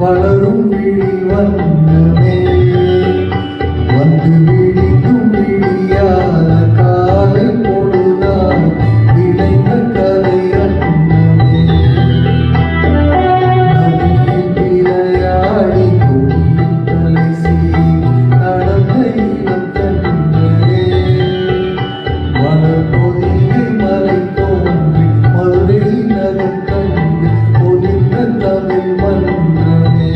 வளரும் விழி வண்ணமே வந்து விழிக்கும் விழியாத காலை பொழுதால் விளைந்த கதை அண்ணமே நதியில் விளையாடி கொடியில் தலை சீவி நடந்த இளம் கண்ணரே வளர் பொதிகை மலை தோன்றி மதுரை நகர் கண்டு பொதிந்த தமிழ் மன்னமே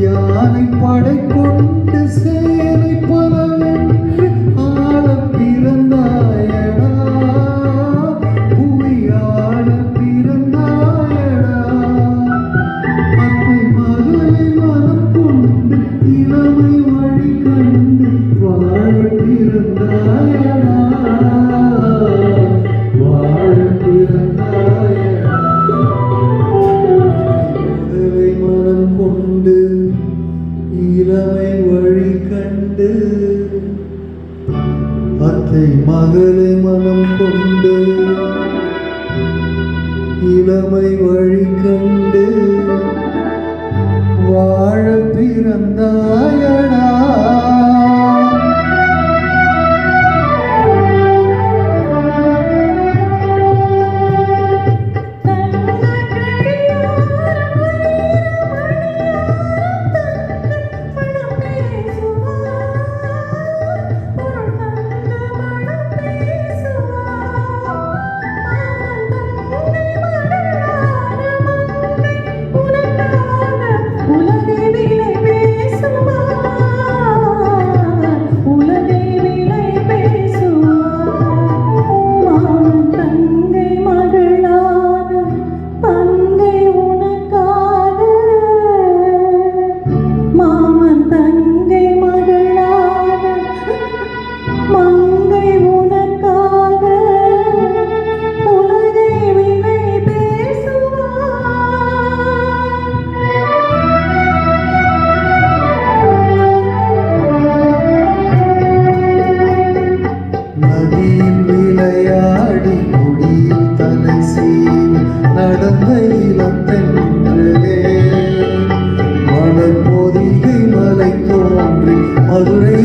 யானை படை கொண்டு சேனை பலவென்று ஆள பிறந்தாயடா புவியாள பிறந்தாயடா அத்தை மகளை மனம் கொண்டு இளமை வழி கண்டு வாழ பிறந்தாயடா வாழ பிறந்தாயடா மகளை மனம் கொண்டு இளமை வழி கண்டு அத்தை மகளை மனம் கொண்டு இளமை வழி கண்டு வாழ பிறந்தாயடா நதியில் விளையாடி கொடியில் தலை சீவி நடந்த இளம் தென்றலே மலர் பொதிகை மலை தோன்றி மதுரை